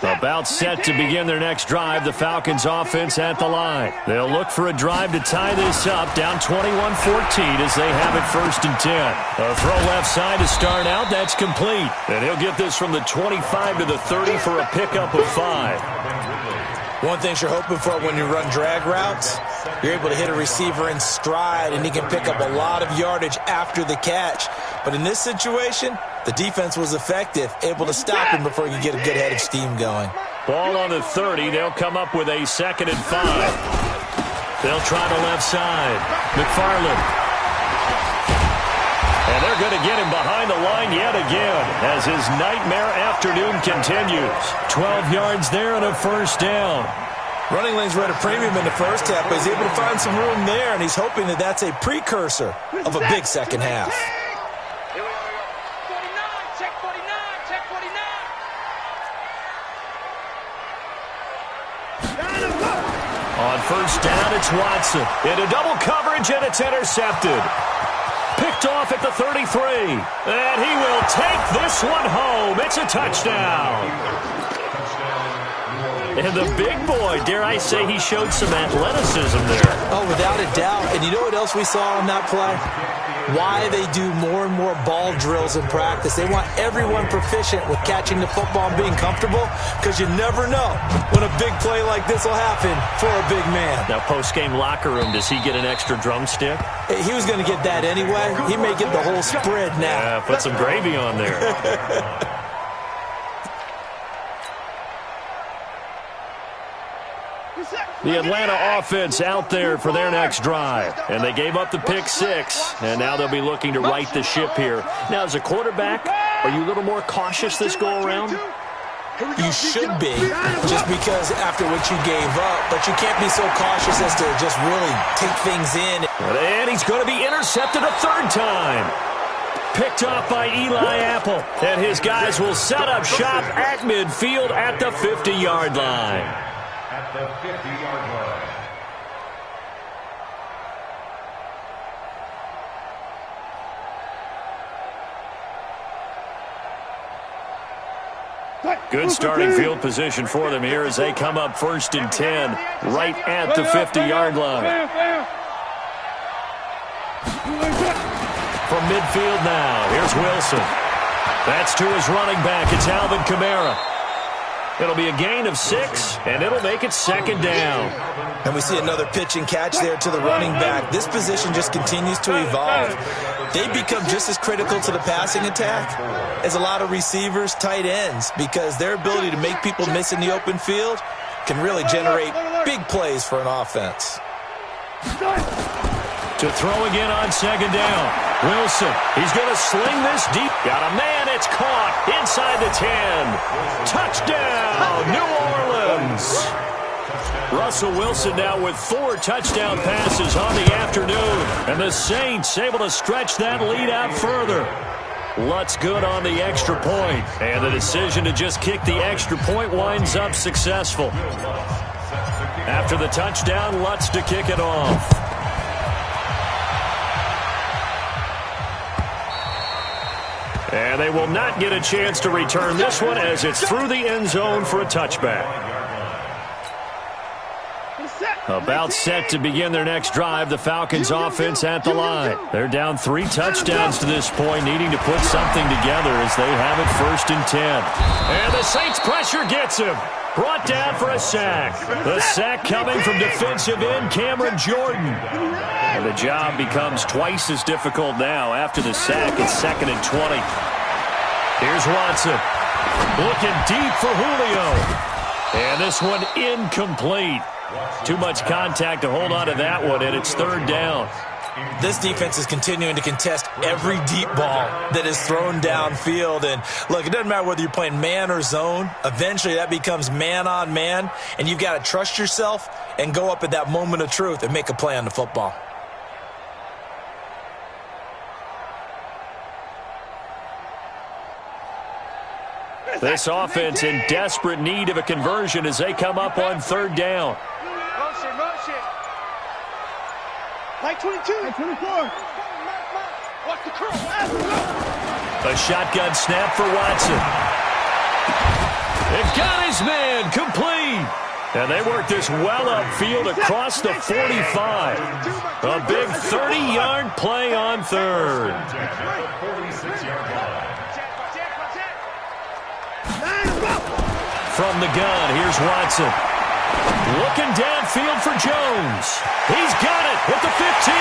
About set to begin their next drive, the Falcons offense at the line. They'll look for a drive to tie this up, down 21-14 as they have it 1st and 10. A throw left side to start out, that's complete. And he'll get this from the 25 to the 30 for a pickup of 5. One thing you're hoping for when you run drag routes, you're able to hit a receiver in stride, and he can pick up a lot of yardage after the catch. But in this situation, the defense was effective, able to stop him before he could get a good head of steam going. Ball on the 30. They'll come up with a 2nd and 5. They'll try the left side. McFarland. And they're going to get him behind the line yet again as his nightmare afternoon continues. 12 yards there and a 1st down. Running lanes were at a premium in the first half, but he's able to find some room there, and he's hoping that that's a precursor of a big second half. On 1st down, it's Watson. Into double coverage, and it's intercepted. Picked off at the 33. And he will take this one home. It's a touchdown. And the big boy, dare I say, he showed some athleticism there. Oh, without a doubt. And you know what else we saw on that play? Why they do more and more ball drills in practice. They want everyone proficient with catching the football and being comfortable, because you never know when a big play like this will happen for a big man. Now, post-game locker room, does he get an extra drumstick? He was going to get that anyway. He may get the whole spread now. Yeah, put some gravy on there. The Atlanta offense out there for their next drive. And they gave up the pick 6, and now they'll be looking to right the ship here. Now, as a quarterback, are you a little more cautious this go-around? You should be, just because after what you gave up, but you can't be so cautious as to just really take things in. And he's going to be intercepted a 3rd time. Picked off by Eli Apple, and his guys will set up shop at midfield at the 50-yard line. At the 50-yard line. Good starting field position for them here as they come up 1st and 10, right at the 50-yard line. From midfield now, here's Wilson. That's to his running back. It's Alvin Kamara. It'll be a gain of 6, and it'll make it 2nd down. And we see another pitch and catch there to the running back. This position just continues to evolve. They become just as critical to the passing attack as a lot of receivers, tight ends, because their ability to make people miss in the open field can really generate big plays for an offense. To throw again on 2nd down. Wilson, he's going to sling this deep. Got a man, it's caught inside the 10. Touchdown, New Orleans. Russell Wilson now with 4 touchdown passes on the afternoon. And the Saints able to stretch that lead out further. Lutz good on the extra point. And the decision to just kick the extra point winds up successful. After the touchdown, Lutz to kick it off. And they will not get a chance to return this one as it's through the end zone for a touchback. About set to begin their next drive, the Falcons offense at the line. They're down 3 touchdowns to this point, needing to put something together as they have it 1st and 10. And the Saints pressure gets him. Brought down for a sack. The sack coming from defensive end Cameron Jordan. And the job becomes twice as difficult now after the sack. It's 2nd and 20. Here's Watson. Looking deep for Julio. And this one incomplete. Too much contact to hold on to that one, and it's 3rd down. This defense is continuing to contest every deep ball that is thrown downfield. And, look, it doesn't matter whether you're playing man or zone. Eventually, that becomes man-on-man, and you've got to trust yourself and go up at that moment of truth and make a play on the football. This offense in desperate need of a conversion as they come up on 3rd down. Motion. Like 22. Like 24. Watch the curl. A shotgun snap for Watson. It got his his man, complete. And they work this well upfield across the 45. A big 30-yard play on third. From the gun, here's Watson. Looking downfield for Jones. He's got it at the 15.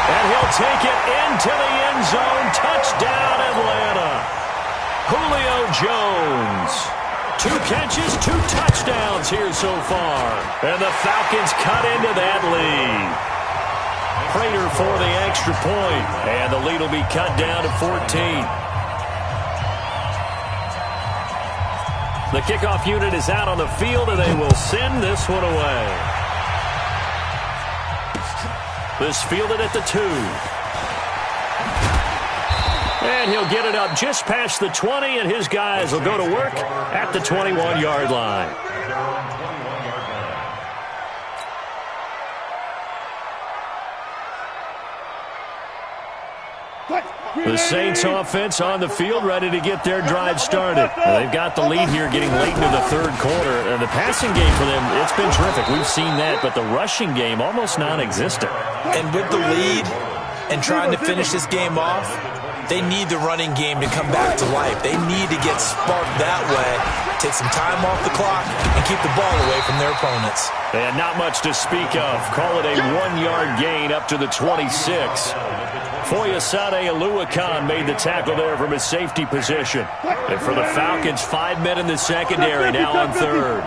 And he'll take it into the end zone. Touchdown, Atlanta. Julio Jones. 2 catches, 2 touchdowns here so far. And the Falcons cut into that lead. Prater for the extra point. And the lead will be cut down to 14. The kickoff unit is out on the field, and they will send this one away. This fielded at the 2. And he'll get it up just past the 20, and his guys will go to work at the 21-yard line. The Saints offense on the field, ready to get their drive started. They've got the lead here getting late into the third quarter. And the passing game for them, it's been terrific. We've seen that, but the rushing game almost non-existent. And with the lead and trying to finish this game off, they need the running game to come back to life. They need to get sparked that way, take some time off the clock, and keep the ball away from their opponents. And not much to speak of. Call it a 1-yard gain up to the 26. Foyesade Aluakan made the tackle there from his safety position. And for the Falcons, 5 men in the secondary now on third.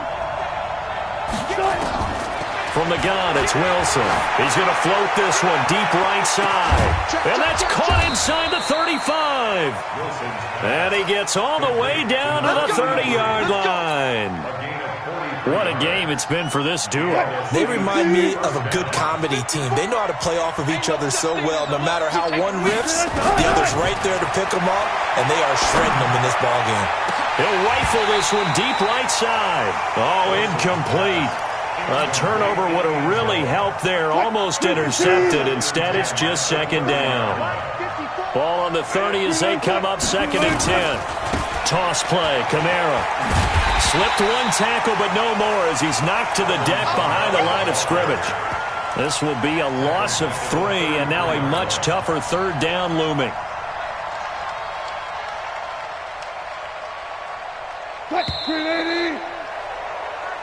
From the gun, it's Wilson. He's going to float this one deep right side. And that's caught inside the 35. And he gets all the way down to the 30-yard line. What a game it's been for this duo. They remind me of a good comedy team. They know how to play off of each other so well. No matter how one rips, the other's right there to pick them up, and they are shredding them in this ballgame. He'll rifle this one deep right side. Oh, incomplete. A turnover would have really helped there. Almost intercepted. Instead, it's just second down. Ball on the 30 as they come up 2nd and 10. Toss play, Kamara. Slipped one tackle, but no more as he's knocked to the deck behind the line of scrimmage. This will be a loss of 3, and now a much tougher third down looming.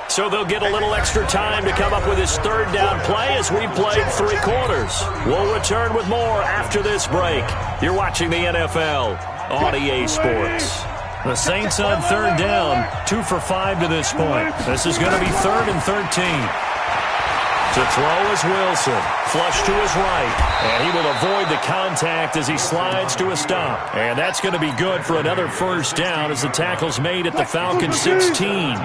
So they'll get a little extra time to come up with his third down play as we played 3 quarters. We'll return with more after this break. You're watching the NFL on EA Sports. The Saints on third down, 2 for 5 to this point. This is going to be 3rd and 13. To throw is Wilson. Flush to his right. And he will avoid the contact as he slides to a stop. And that's going to be good for another first down as the tackle's made at the Falcons 16.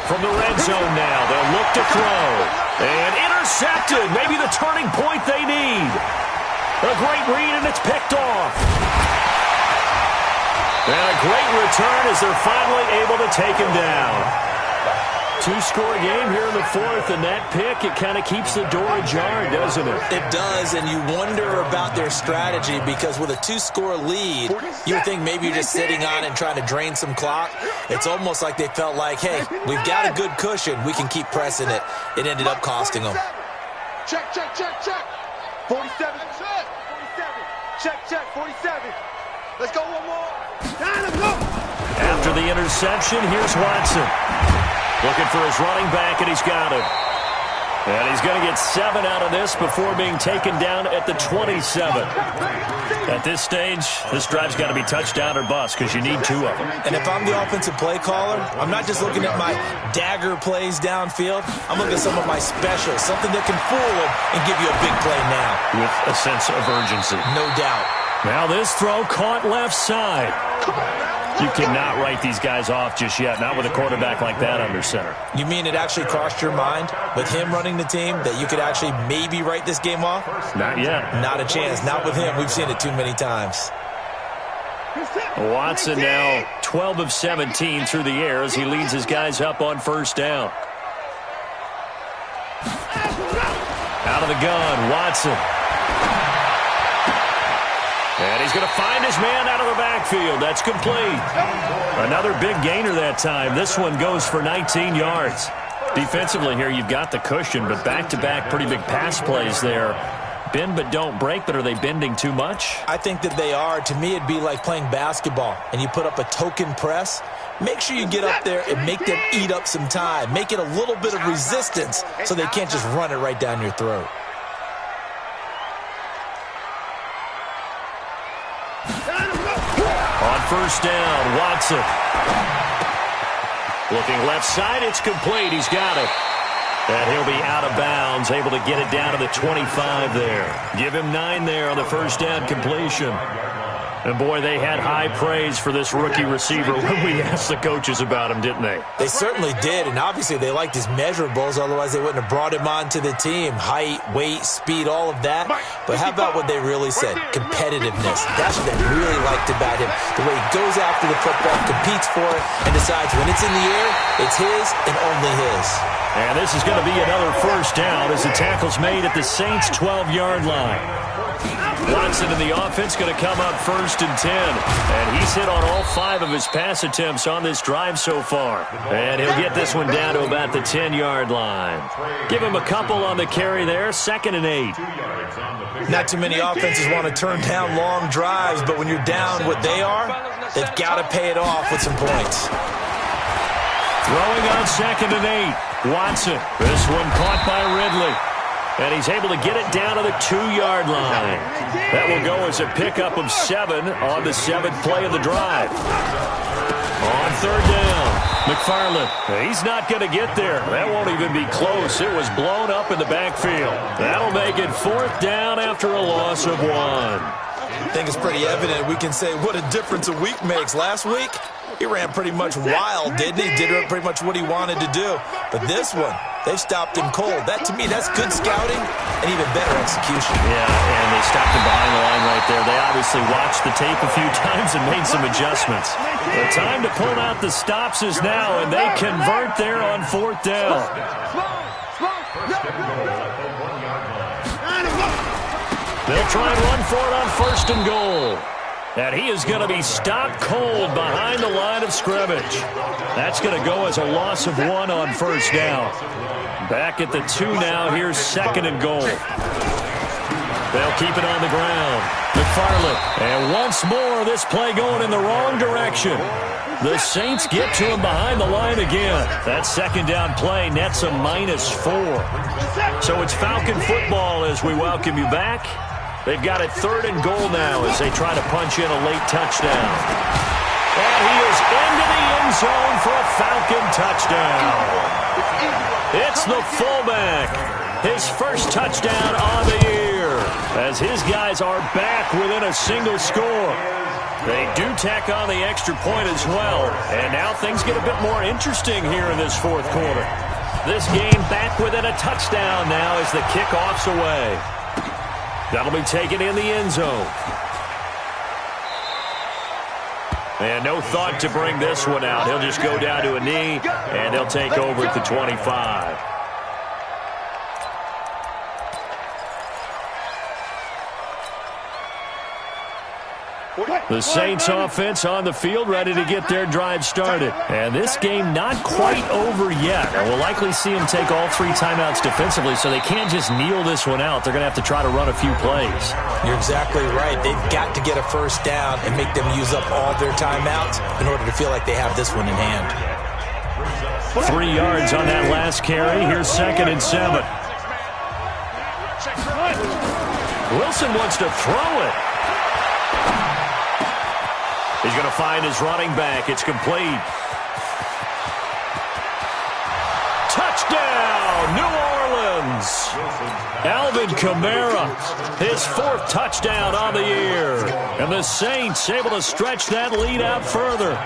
From the red zone now, they'll look to throw. And intercepted. Maybe the turning point they need. A great read, and it's picked off. And a great return as they're finally able to take him down. 2-score game here in the 4th, and that pick, it kind of keeps the door ajar, doesn't it? It does, and you wonder about their strategy because with a 2-score lead, you would think maybe you're just sitting on it and trying to drain some clock. It's almost like they felt like, hey, we've got a good cushion. We can keep pressing it. It ended up costing them. Check, check, check, check. 47. 47. Check, 47. Let's go one more. Let's go. After the interception, here's Watson. Looking for his running back, and he's got him. And he's going to get 7 out of this before being taken down at the 27. At this stage, this drive's got to be touchdown or bust because you need 2 of them. And if I'm the offensive play caller, I'm not just looking at my dagger plays downfield. I'm looking at some of my specials, something that can fool them and give you a big play now. With a sense of urgency. No doubt. Now this throw caught left side. You cannot write these guys off just yet, not with a quarterback like that under center. You mean it actually crossed your mind with him running the team that you could actually maybe write this game off? Not yet. Not a chance. Not with him. We've seen it too many times. Watson now 12 of 17 through the air as he leads his guys up on first down. Out of the gun, Watson. And he's going to find his man out of the backfield. That's complete. Another big gainer that time. This one goes for 19 yards. Defensively here, you've got the cushion, but back-to-back pretty big pass plays there. Bend but don't break, but are they bending too much? I think that they are. To me, it'd be like playing basketball, and you put up a token press. Make sure you get up there and make them eat up some time. Make it a little bit of resistance so they can't just run it right down your throat. On first down, Watson. Looking left side, it's complete. He's got it. And he'll be out of bounds, able to get it down to the 25 there. Give him 9 there on the first down completion. And, boy, they had high praise for this rookie receiver when we asked the coaches about him, didn't they? They certainly did, and obviously they liked his measurables. Otherwise, they wouldn't have brought him onto the team. Height, weight, speed, all of that. But how about what they really said? Competitiveness. That's what they really liked about him. The way he goes after the football, competes for it, and decides when it's in the air, it's his and only his. And this is going to be another first down as the tackle's made at the Saints' 12-yard line. Watson in the offense going to come up first and 10. And he's hit on all 5 of his pass attempts on this drive so far. And he'll get this one down to about the 10-yard line. Give him a couple on the carry there, 2nd and 8. Not too many offenses want to turn down long drives, but when you're down what they are, they've got to pay it off with some points. Throwing on 2nd and 8. Watson. This one caught by Ridley. And he's able to get it down to the 2-yard line. That will go as a pickup of 7 on the 7th play of the drive. On third down, McFarland. He's not going to get there. That won't even be close. It was blown up in the backfield. That'll make it 4th down after a loss of 1. I think it's pretty evident. We can say what a difference a week makes. Last week, he ran pretty much wild, didn't he? Did pretty much what he wanted to do. But this one, they've stopped him cold. That, to me, that's good scouting and even better execution. Yeah, and they stopped him behind the line right there. They obviously watched the tape a few times and made some adjustments. The time to pull out the stops is now, and they convert there on 4th down. They'll try and run for it on 1st and goal. And he is going to be stopped cold behind the line of scrimmage. That's going to go as a loss of 1 on 1st down. Back at the 2 now. Here's 2nd and goal. They'll keep it on the ground. McFarland. And once more, this play going in the wrong direction. The Saints get to him behind the line again. That 2nd down play nets a -4. So it's Falcon football as we welcome you back. They've got it 3rd and goal now as they try to punch in a late touchdown. And he is into the end zone for a Falcon touchdown. It's the fullback. His first touchdown on the year as his guys are back within a single score. They do tack on the extra point as well. And now things get a bit more interesting here in this 4th quarter. This game back within a touchdown now as the kickoff's away. That'll be taken in the end zone. And no thought to bring this one out. He'll just go down to a knee, and they'll take over at the 25. The Saints offense on the field ready to get their drive started. And this game not quite over yet. And we'll likely see them take all 3 timeouts defensively, so they can't just kneel this one out. They're going to have to try to run a few plays. You're exactly right. They've got to get a first down and make them use up all their timeouts in order to feel like they have this one in hand. 3 yards on that last carry. Here's 2nd and 7. Wilson wants to throw it. He's going to find his running back. It's complete. Touchdown, New Orleans. Alvin Kamara, his 4th touchdown on the year. And the Saints able to stretch that lead out further.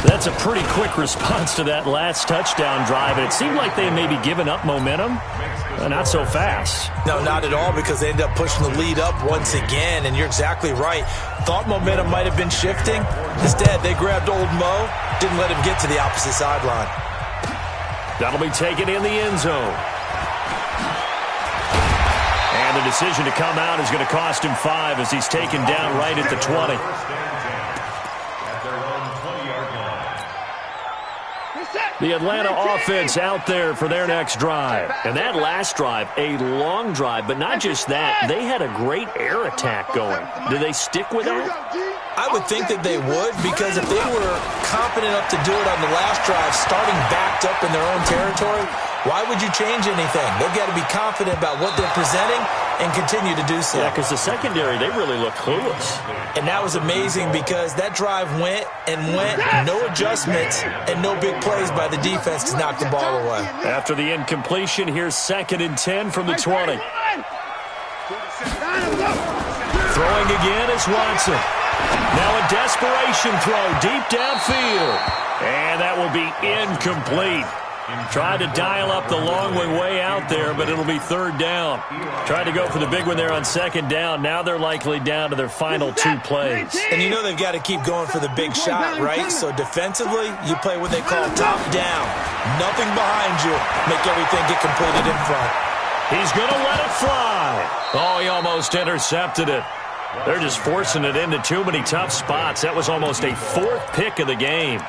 That's a pretty quick response to that last touchdown drive. And it seemed like they may be giving up momentum. Not so fast. No, not at all, because they ended up pushing the lead up once again, and you're exactly right. Thought momentum might have been shifting. Instead, they grabbed old Mo, didn't let him get to the opposite sideline. That'll be taken in the end zone. And the decision to come out is going to cost him 5 as he's taken down right at the 20. The Atlanta offense out there for their next drive. And that last drive, a long drive, but not just that. They had a great air attack going. Do they stick with that? I would think that they would, because if they were confident enough to do it on the last drive, starting backed up in their own territory, why would you change anything? They've got to be confident about what they're presenting and continue to do so. Yeah, because the secondary, they really look clueless. And that was amazing because that drive went and went, no adjustments, and no big plays by the defense to knock the ball away. After the incompletion, here's 2nd and 10 from the 20. Throwing again is Watson. Now a desperation throw deep downfield. And that will be incomplete. Tried to dial up the long way out there, but it'll be 3rd down. Tried to go for the big one there on 2nd down. Now they're likely down to their final 2 plays. And you know they've got to keep going for the big shot, right? So defensively, you play what they call top down. Nothing behind you. Make everything get completed in front. He's going to let it fly. Oh, he almost intercepted it. They're just forcing it into too many tough spots. That was almost a 4th pick of the game.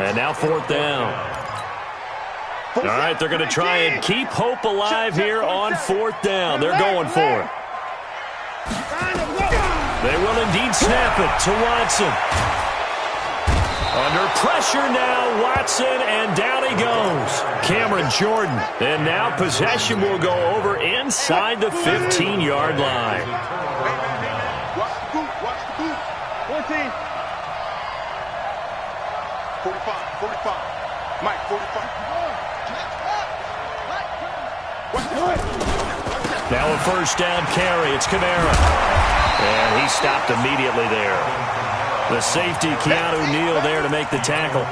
And now 4th down. All right, they're going to try and keep hope alive here on 4th down. They're going for it. They will indeed snap it to Watson. Under pressure now, Watson, and down he goes. Cameron Jordan. And now possession will go over inside the 15-yard line. Watch the boot. 14. 45. Mike, 45. Now a 1st down carry. It's Kamara. And he stopped immediately there. The safety, Keanu Neal, there to make the tackle.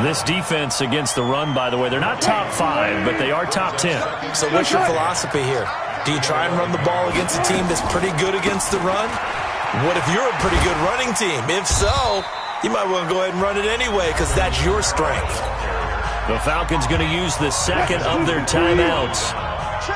This defense against the run, by the way, they're not top 5, but they are top 10. So what's your philosophy here? Do you try and run the ball against a team that's pretty good against the run? What if you're a pretty good running team? If so, you might want to go ahead and run it anyway because that's your strength. The Falcons going to use the 2nd of their timeouts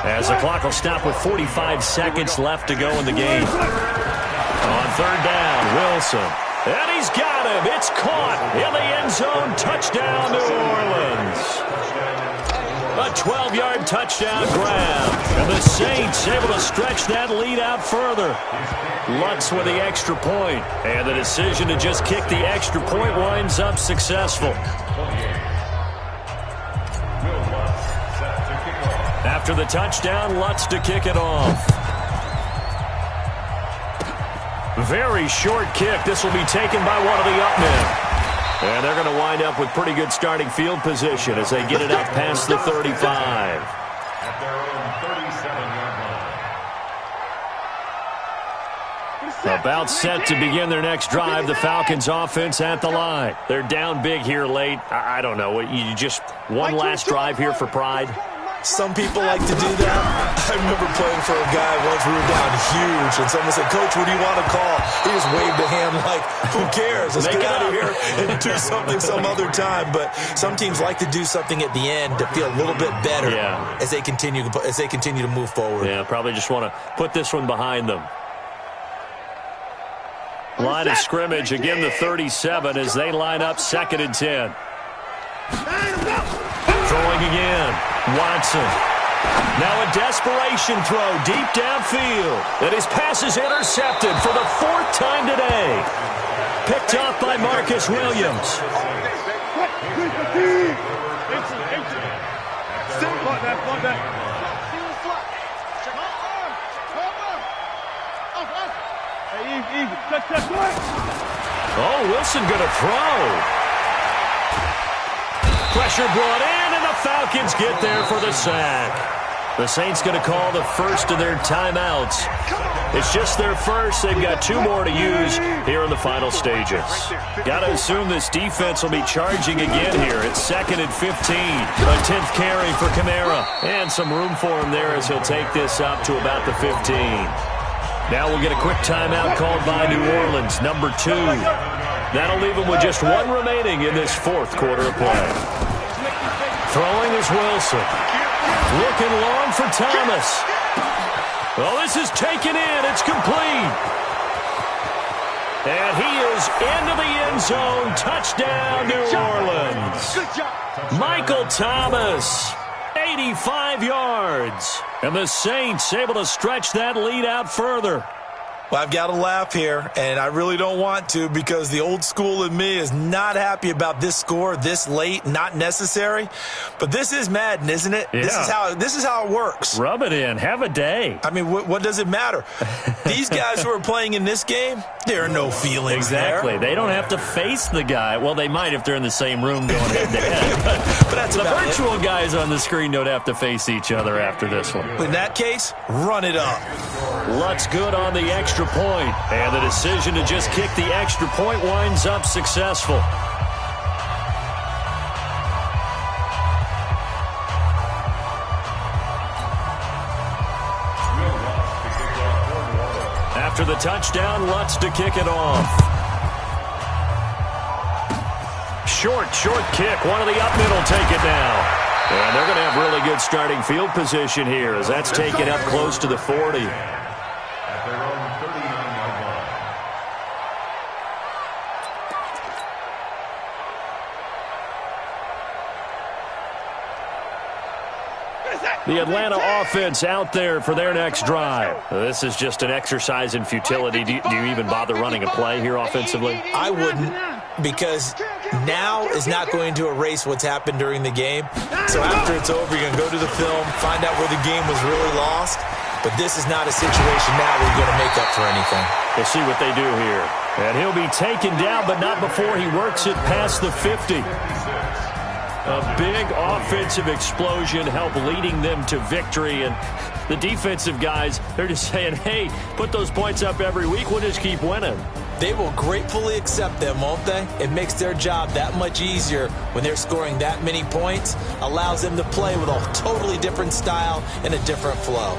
as the clock will stop with 45 seconds left to go in the game. On 3rd down, Wilson. And he's got him. It's caught in the end zone. Touchdown, New Orleans. A 12-yard touchdown grab. And the Saints able to stretch that lead out further. Lutz with the extra point. And the decision to just kick the extra point winds up successful. After the touchdown, Lutz to kick it off. Very short kick. This will be taken by one of the up men. And they're going to wind up with pretty good starting field position as they get it up past the 35. At their own 37-yard line. About set to begin their next drive. The Falcons offense at the line. They're down big here late. I don't know. You just one last drive here for pride. Some people like to do that. I remember playing for a guy once. We were down huge, and someone said, "Coach, what do you want to call?" He just waved a hand like, "Who cares? Let's get out of here and do something some other time." But some teams like to do something at the end to feel a little bit better as they continue to move forward. Yeah, probably just want to put this one behind them. Line of scrimmage, again the 37 as they line up 2nd and 10. Throwing again, Watson. Now a desperation throw deep downfield. And his pass is intercepted for the 4th time today. Picked off by Marcus Williams. Oh, Wilson going to throw. Pressure brought in, and the Falcons get there for the sack. The Saints going to call the first of their timeouts. It's just their first. They've got 2 more to use here in the final stages. Got to assume this defense will be charging again here. It's 2nd and 15. A 10th carry for Kamara. And some room for him there as he'll take this up to about the 15. Now we'll get a quick timeout called by New Orleans, number 2. That'll leave them with just 1 remaining in this 4th quarter of play. Throwing is Wilson. Looking long for Thomas. Well, this is taken in. It's complete. And he is into the end zone. Touchdown, New Orleans. Good job. Michael Thomas, 85 yards. And the Saints able to stretch that lead out further. Well, I've got to laugh here, and I really don't want to because the old school in me is not happy about this score this late, not necessary. But this is Madden, isn't it? Yeah. This is how it works. Rub it in. Have a day. I mean, what does it matter? These guys who are playing in this game, there are no feelings Exactly. there. They don't have to face the guy. Well, they might if they're in the same room going head-to-head. But that's The about it. virtual guys on the screen don't have to face each other after this one. In that case, run it up. Lutz good on the extra point. And the decision to just kick the extra point winds up successful. After the touchdown, Lutz to kick it off. Short kick. One of the up middle take it now. And they're going to have really good starting field position here as that's taken up close to the 40. At their own 39-yard line. The Atlanta offense out there for their next drive. This is just an exercise in futility. Do you even bother running a play here offensively? I wouldn't, because now is not going to erase what's happened during the game. So after it's over, you're going to go to the film, find out where the game was really lost. But this is not a situation now where you're going to make up for anything. We'll see what they do here. And he'll be taken down, but not before he works it past the 50. A big offensive explosion helped leading them to victory. And the defensive guys, they're just saying, hey, put those points up every week. We'll just keep winning. They will gratefully accept them, won't they? It makes their job that much easier when they're scoring that many points. Allows them to play with a totally different style and a different flow.